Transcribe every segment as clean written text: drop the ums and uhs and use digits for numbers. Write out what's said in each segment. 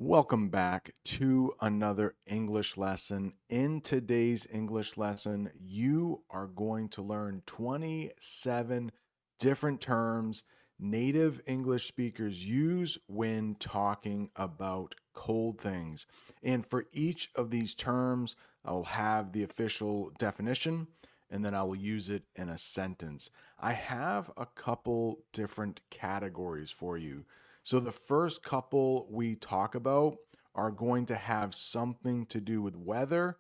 Welcome back to another English lesson. In today's English lesson, you are going to learn 27 different terms native English speakers use when talking about cold things. And for each of these terms, I'll have the official definition and then I will use it in a sentence. I have a couple different categories for you. So the first couple we talk about are going to have something to do with weather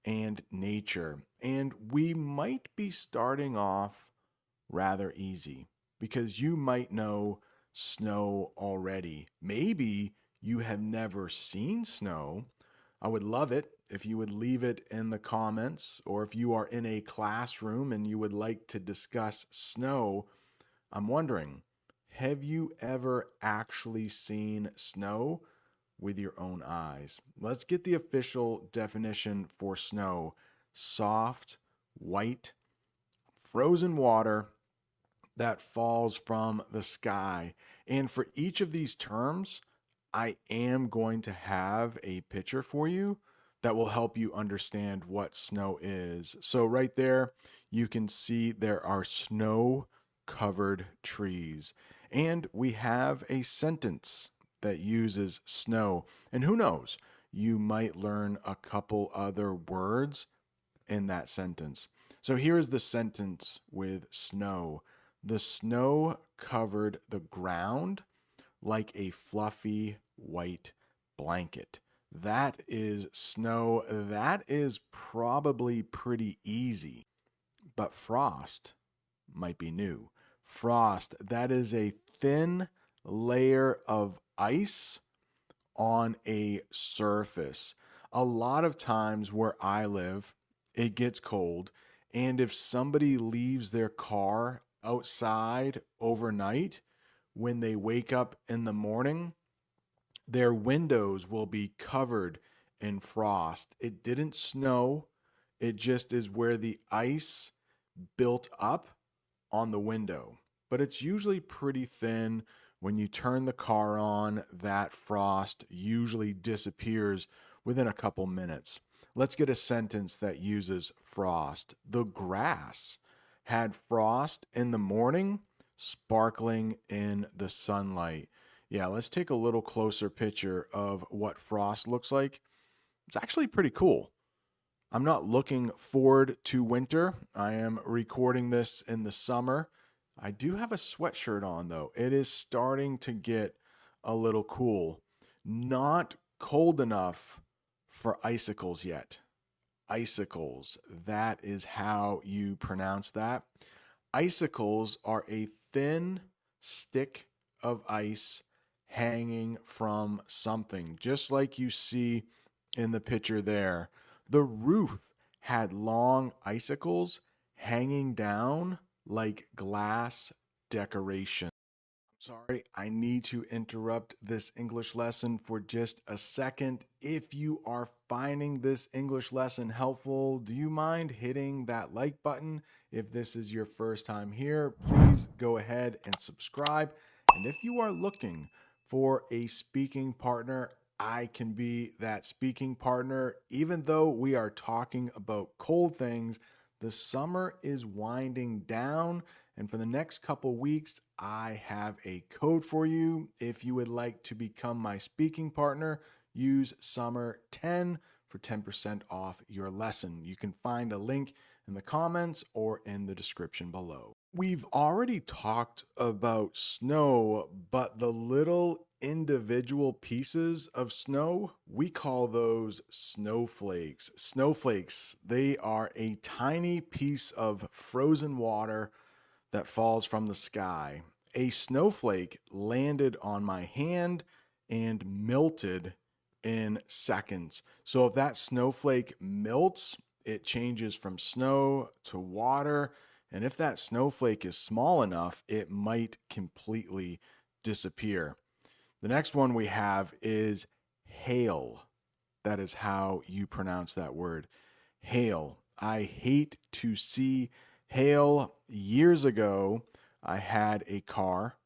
and nature. And we might be starting off rather easy because you might know snow already. Maybe you have never seen snow. I would love it if you would leave it in the comments, or if you are in a classroom and you would like to discuss snow. I'm wondering, have you ever actually seen snow with your own eyes? Let's get the official definition for snow: soft, white, frozen water that falls from the sky. And for each of these terms, I am going to have a picture for you that will help you understand what snow is. So, right there, you can see there are snow covered trees. And we have a sentence that uses snow. And who knows, you might learn a couple other words in that sentence. So here is the sentence with snow. The snow covered the ground like a fluffy white blanket. That is snow. That is probably pretty easy, but frost might be new. Frost, that is a thin layer of ice on a surface. A lot of times where I live, it gets cold. And if somebody leaves their car outside overnight, when they wake up in the morning, their windows will be covered in frost. It didn't snow, it just is where the ice built up on the window. But it's usually pretty thin. When you turn the car on, that frost usually disappears within a couple minutes. Let's get a sentence that uses frost. The grass had frost in the morning, sparkling in the sunlight. Yeah, let's take a little closer picture of what frost looks like. It's actually pretty cool. I'm not looking forward to winter. I am recording this in the summer. I do have a sweatshirt on though. It is starting to get a little cool. Not cold enough for icicles yet. Icicles, that is how you pronounce that. Icicles are a thin stick of ice hanging from something, just like you see in the picture there. The roof had long icicles hanging down like glass decoration. Sorry, I need to interrupt this English lesson for just a second. If you are finding this English lesson helpful, do you mind hitting that like button? If this is your first time here, please go ahead and subscribe. And if you are looking for a speaking partner, I can be that speaking partner. Even though we are talking about cold things, the summer is winding down. And for the next couple weeks, I have a code for you. If you would like to become my speaking partner, use summer10 for 10% off your lesson. You can find a link in the comments or in the description below. We've already talked about snow, but the little individual pieces of snow, we call those snowflakes. Snowflakes, they are a tiny piece of frozen water that falls from the sky. A snowflake landed on my hand and melted in seconds. So if that snowflake melts, it changes from snow to water. And if that snowflake is small enough, it might completely disappear. The next one we have is hail. That is how you pronounce that word. Hail. I hate to see hail. Years ago, I had a car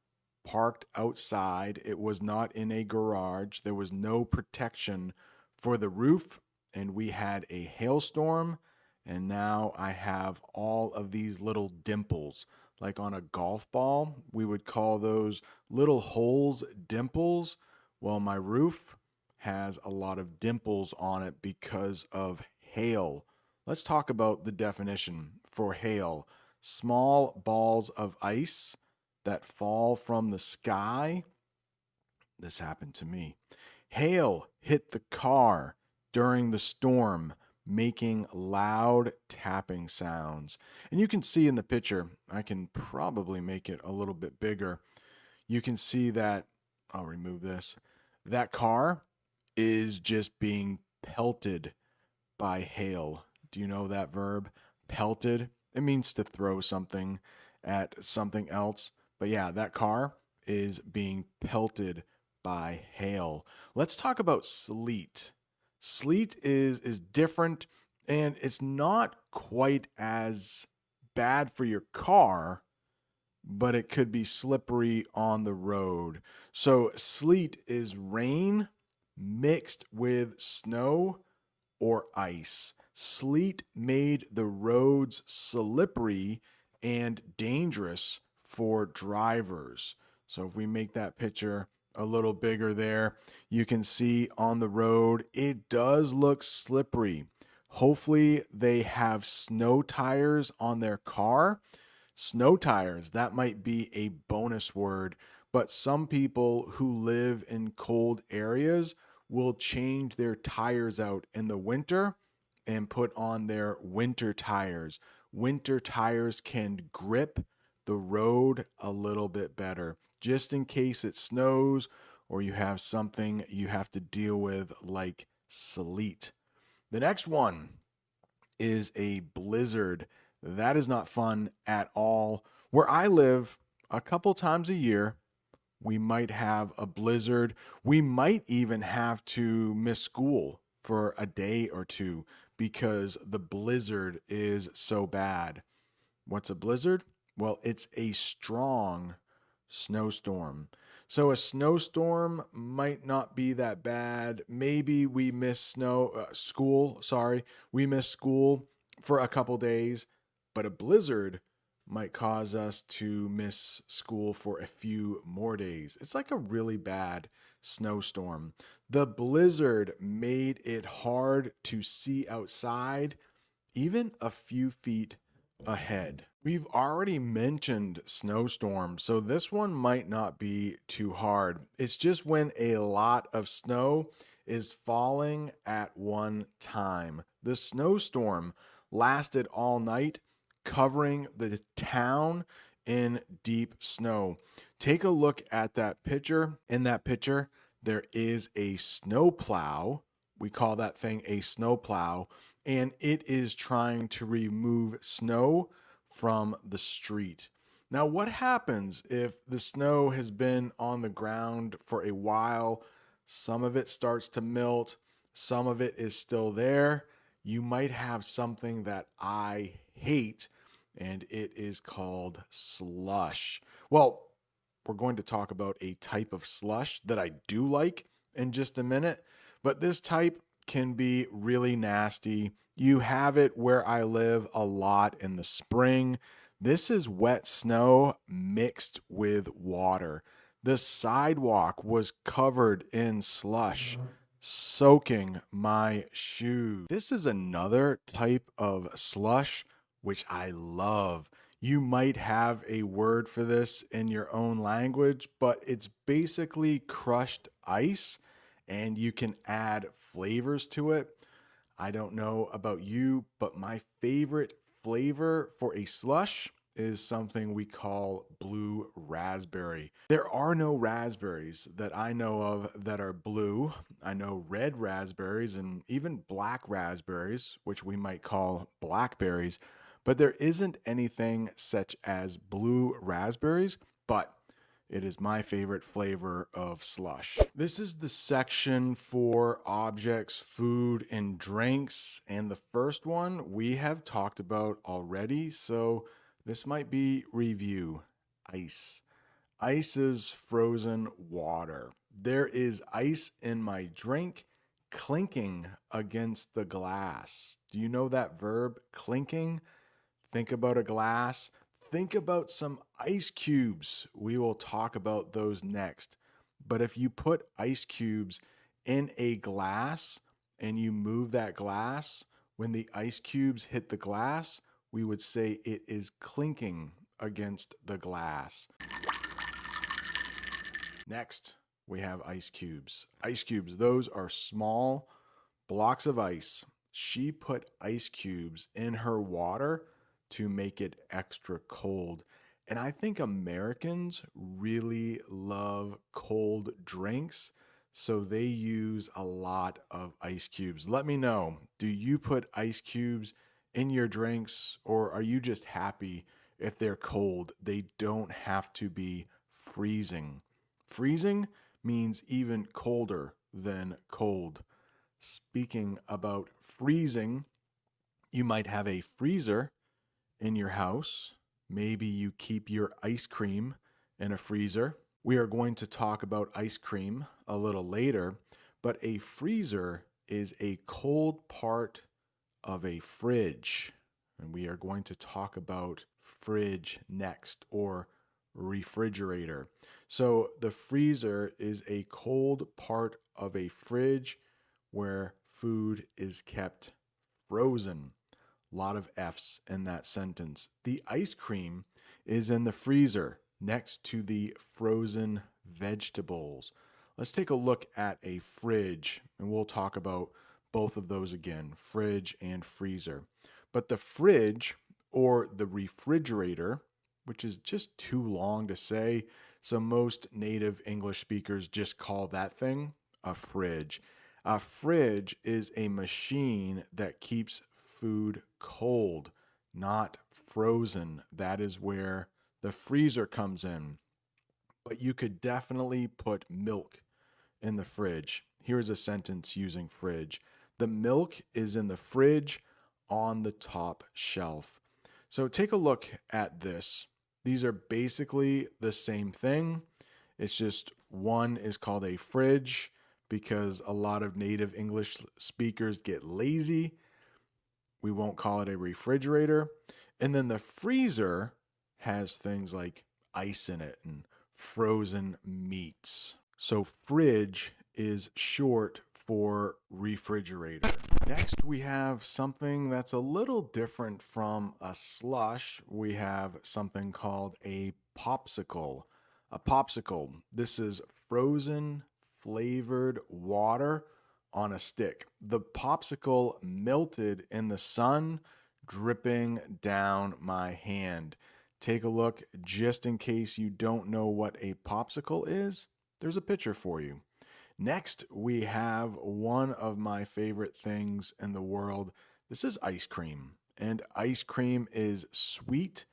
parked outside. It was not in a garage. There was no protection for the roof, and we had a hailstorm. And now I have all of these little dimples. Like on a golf ball, we would call those little holes dimples. Well, my roof has a lot of dimples on it because of hail. Let's talk about the definition for hail: small balls of ice that fall from the sky. This happened to me. Hail hit the car during the storm, making loud tapping sounds. And you can see in the picture, I can probably make it a little bit bigger. You can see that, I'll remove this, that car is just being pelted by hail. Do you know that verb? Pelted. It means to throw something at something else. But yeah, that car is being pelted by hail. Let's talk about sleet. Sleet is different, and it's not quite as bad for your car, but it could be slippery on the road. So sleet is rain mixed with snow or ice. Sleet made the roads slippery and dangerous for drivers. So if we make that picture a little bigger there, you can see on the road, it does look slippery. Hopefully they have snow tires on their car. Snow tires, that might be a bonus word, but some people who live in cold areas will change their tires out in the winter and put on their winter tires. Winter tires can grip the road a little bit better, just in case it snows or you have something you have to deal with like sleet. The next one is a blizzard. That is not fun at all. Where I live, a couple times a year, we might have a blizzard. We might even have to miss school for a day or two because the blizzard is so bad. What's a blizzard? Well, it's a strong snowstorm. So a snowstorm might not be that bad. Maybe we miss we miss school for a couple days, but a blizzard might cause us to miss school for a few more days. It's like a really bad snowstorm. The blizzard made it hard to see outside, even a few feet ahead. We've already mentioned snowstorms, so this one might not be too hard. It's just when a lot of snow is falling at one time. The snowstorm lasted all night, covering the town in deep snow. Take a look at that picture. In that picture, there is a snowplow. We call that thing a snowplow, and it is trying to remove snow from the street. Now, what happens if the snow has been on the ground for a while? Some of it starts to melt, some of it is still there. You might have something that I hate, and it is called slush. Well, we're going to talk about a type of slush that I do like in just a minute, but this type can be really nasty. You have it where I live a lot in the spring. This is wet snow mixed with water. The sidewalk was covered in slush, soaking my shoes. This is another type of slush which I love. You might have a word for this in your own language, but it's basically crushed ice and you can add flavors to it. I don't know about you, but my favorite flavor for a slush is something we call blue raspberry. There are no raspberries that I know of that are blue. I know red raspberries and even black raspberries, which we might call blackberries, but there isn't anything such as blue raspberries, but it is my favorite flavor of slush. This is the section for objects, food, and drinks. And the first one we have talked about already. So this might be review. Ice. Ice is frozen water. There is ice in my drink, clinking against the glass. Do you know that verb, clinking? Think about a glass. Think about some ice cubes. We will talk about those next. But if you put ice cubes in a glass and you move that glass, when the ice cubes hit the glass, we would say it is clinking against the glass. Next, we have ice cubes. Ice cubes, those are small blocks of ice. She put ice cubes in her water to make it extra cold. And I think Americans really love cold drinks, so they use a lot of ice cubes. Let me know, do you put ice cubes in your drinks, or are you just happy if they're cold? They don't have to be freezing. Freezing means even colder than cold. Speaking about freezing, you might have a freezer in your house. Maybe you keep your ice cream in a freezer. We are going to talk about ice cream a little later, but a freezer is a cold part of a fridge. And we are going to talk about fridge next, or refrigerator. So the freezer is a cold part of a fridge where food is kept frozen. A lot of F's in that sentence. The ice cream is in the freezer next to the frozen vegetables. Let's take a look at a fridge, and we'll talk about both of those again, fridge and freezer. But the fridge, or the refrigerator, which is just too long to say, so most native English speakers just call that thing a fridge. A fridge is a machine that keeps food cold, not frozen. That is where the freezer comes in. But you could definitely put milk in the fridge. Here's a sentence using fridge. The milk is in the fridge on the top shelf. So take a look at this. These are basically the same thing. It's just one is called a fridge because a lot of native English speakers get lazy. We won't call it a refrigerator. And then the freezer has things like ice in it and frozen meats. So fridge is short for refrigerator. Next, we have something that's a little different from a slush. We have something called a popsicle. A popsicle, this is frozen flavored water on a stick. The popsicle melted in the sun, dripping down my hand. Take a look just in case you don't know what a popsicle is. There's a picture for you. Next, we have one of my favorite things in the world. This is ice cream. And ice cream is sweet,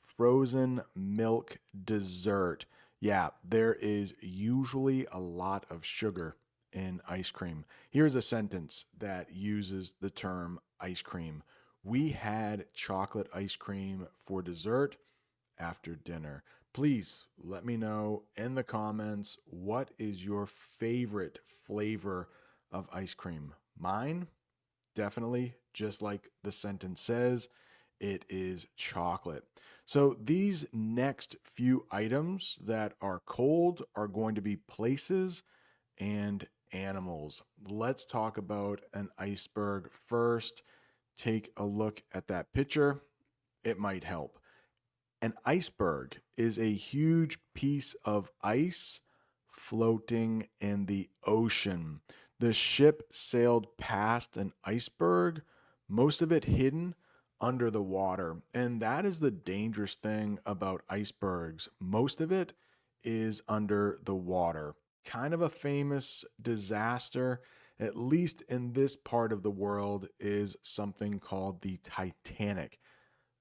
frozen milk dessert. Yeah, there is usually a lot of sugar in ice cream. Here's a sentence that uses the term ice cream. We had chocolate ice cream for dessert after dinner. Please let me know in the comments, what is your favorite flavor of ice cream? Mine, definitely, just like the sentence says, it is chocolate. So these next few items that are cold are going to be places and animals. Let's talk about an iceberg first. Take a look at that picture. It might help. An iceberg is a huge piece of ice floating in the ocean. The ship sailed past an iceberg, most of it hidden under the water. And that is the dangerous thing about icebergs. Most of it is under the water. Kind of a famous disaster, at least in this part of the world, is something called the Titanic.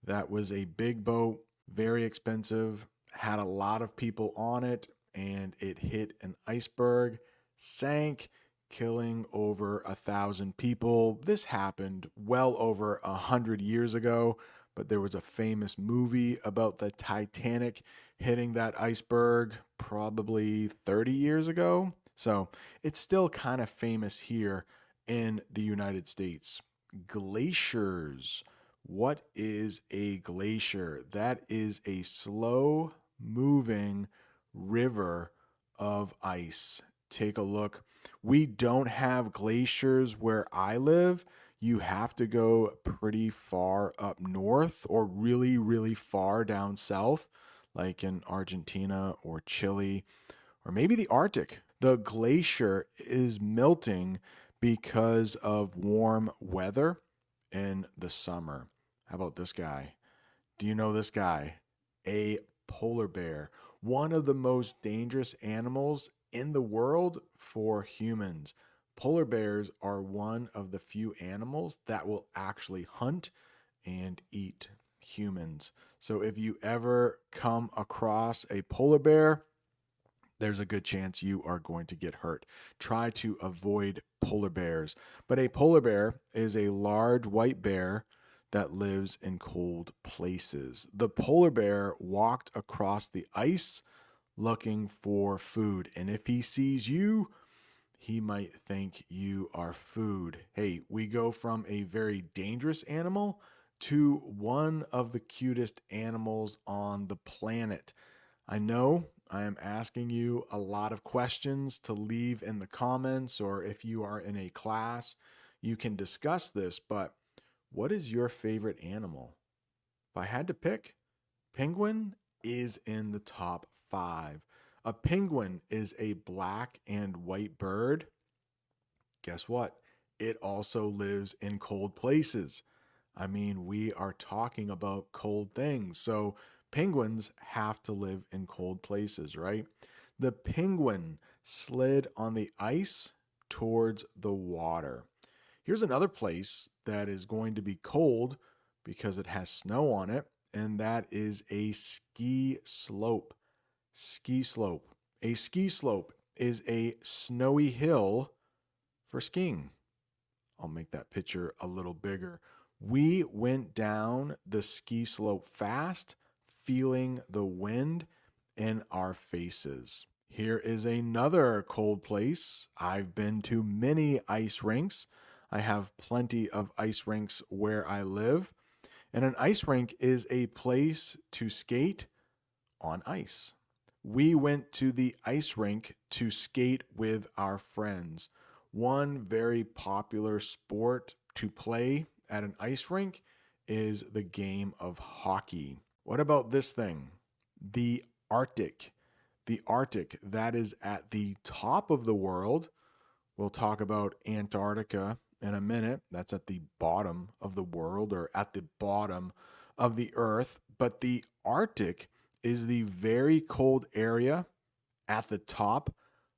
That was a big boat, very expensive, had a lot of people on it, and it hit an iceberg, sank, killing over 1,000 people. This happened well over 100 years ago, but there was a famous movie about the Titanic. hitting that iceberg probably 30 years ago. So it's still kind of famous here in the United States. Glaciers. What is a glacier? That is a slow moving river of ice. Take a look. We don't have glaciers where I live. You have to go pretty far up north or really, really far down south, like in Argentina or Chile or maybe the Arctic. The glacier is melting because of warm weather in the summer. How about this guy? Do you know this guy? A polar bear, one of the most dangerous animals in the world for humans. Polar bears are one of the few animals that will actually hunt and eat humans. So if you ever come across a polar bear, there's a good chance you are going to get hurt. Try to avoid polar bears. But a polar bear is a large white bear that lives in cold places. The polar bear walked across the ice looking for food. And if he sees you, he might think you are food. Hey, we go from a very dangerous animal to one of the cutest animals on the planet. I know I am asking you a lot of questions to leave in the comments, or if you are in a class, you can discuss this. But what is your favorite animal? If I had to pick, penguin is in the top five. A penguin is a black and white bird. Guess what? It also lives in cold places. I mean, we are talking about cold things. So penguins have to live in cold places, right? The penguin slid on the ice towards the water. Here's another place that is going to be cold because it has snow on it, and that is a ski slope. Ski slope. A ski slope is a snowy hill for skiing. I'll make that picture a little bigger. We went down the ski slope fast, feeling the wind in our faces. Here is another cold place. I've been to many ice rinks. I have plenty of ice rinks where I live. And an ice rink is a place to skate on ice. We went to the ice rink to skate with our friends. One very popular sport to play at an ice rink is the game of hockey. What about this thing? The Arctic. The Arctic, that is at the top of the world. We'll talk about Antarctica in a minute. That's at the bottom of the world or at the bottom of the earth. But the Arctic is the very cold area at the top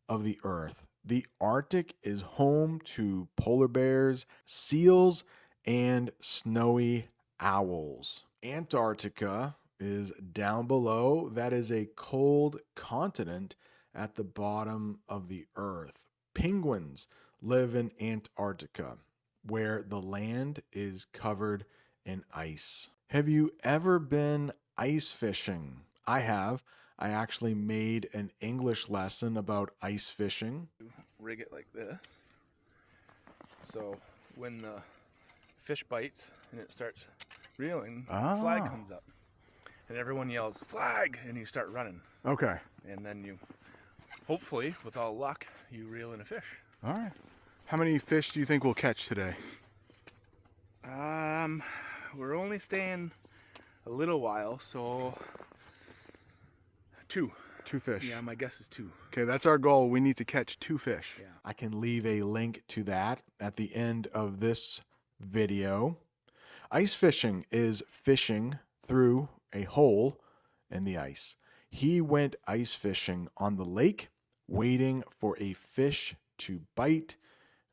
of the earth. The Arctic is home to polar bears, seals, and snowy owls. Antarctica is down below. That is a cold continent at the bottom of the earth. Penguins live in Antarctica, where the land is covered in ice. Have you ever been ice fishing? I have. I actually made an English lesson about ice fishing. Rig it like this. So when the fish bites and it starts reeling, flag comes up. And everyone yells, "Flag!" and you start running. Okay. And then you, hopefully, with all luck, you reel in a fish. All right. How many fish do you think we'll catch today? We're only staying a little while, so 2. 2 fish. Yeah, my guess is 2. Okay, that's our goal. We need to catch 2 fish. Yeah. I can leave a link to that at the end of this video. Ice fishing is fishing through a hole in the ice. He went ice fishing on the lake, waiting for a fish to bite.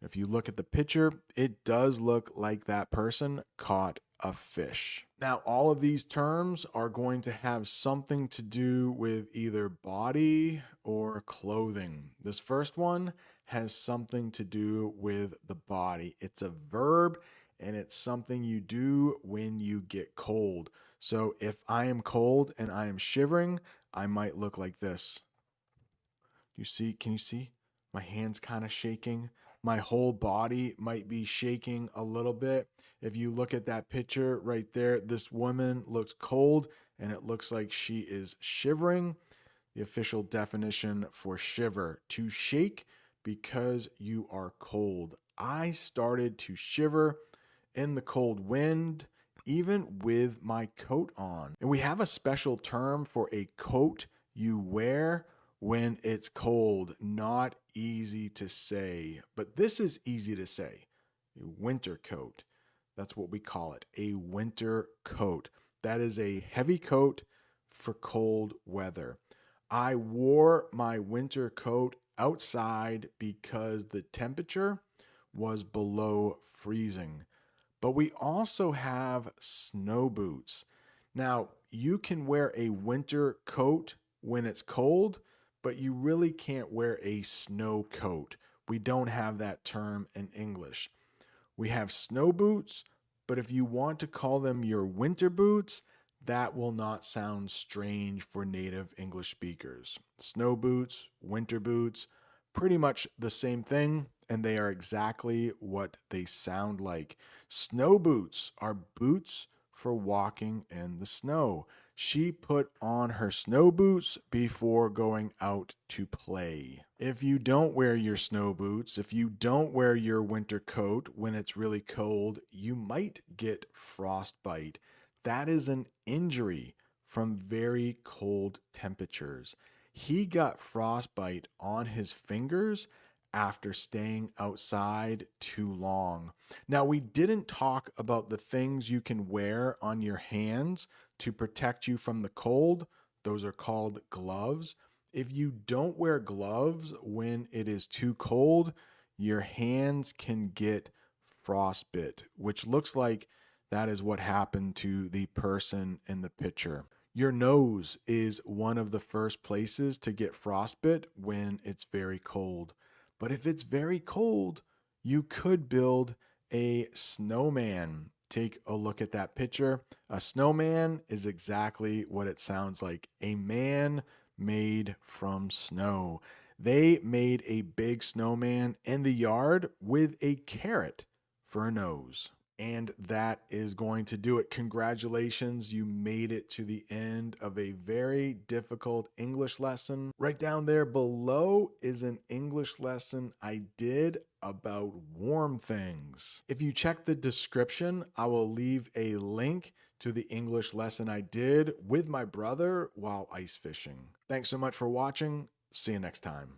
If you look at the picture, it does look like that person caught a fish. Now, all of these terms are going to have something to do with either body or clothing. This first one has something to do with the body. It's a verb and it's something you do when you get cold. So if I am cold and I am shivering, I might look like this. You see, can you see? My hands kind of shaking. My whole body might be shaking a little bit. If you look at that picture right there, this woman looks cold and it looks like she is shivering. The official definition for shiver: to shake because you are cold. I started to shiver in the cold wind, even with my coat on. And we have a special term for a coat you wear when it's cold. Not easy to say, but this is easy to say. A winter coat. That's what we call it, a winter coat. That is a heavy coat for cold weather. I wore my winter coat outside because the temperature was below freezing. But we also have snow boots. Now, you can wear a winter coat when it's cold, but you really can't wear a snow coat. We don't have that term in English. We have snow boots, but if you want to call them your winter boots, that will not sound strange for native English speakers. Snow boots, winter boots, pretty much the same thing, and they are exactly what they sound like. Snow boots are boots for walking in the snow. She put on her snow boots before going out to play. If you don't wear your snow boots, if you don't wear your winter coat when it's really cold, you might get frostbite. That is an injury from very cold temperatures. He got frostbite on his fingers after staying outside too long. Now, we didn't talk about the things you can wear on your hands to protect you from the cold. Those are called gloves. If you don't wear gloves when it is too cold, your hands can get frostbite, which looks like that is what happened to the person in the picture. Your nose is one of the first places to get frostbite when it's very cold. But if it's very cold, you could build a snowman. Take a look at that picture. A snowman is exactly what it sounds like, a man made from snow. They made a big snowman in the yard with a carrot for a nose. And that is going to do it. Congratulations, you made it to the end of a very difficult English lesson. Right down there below is an English lesson I did about warm things. If you check the description, I will leave a link to the English lesson I did with my brother while ice fishing. Thanks so much for watching. See you next time.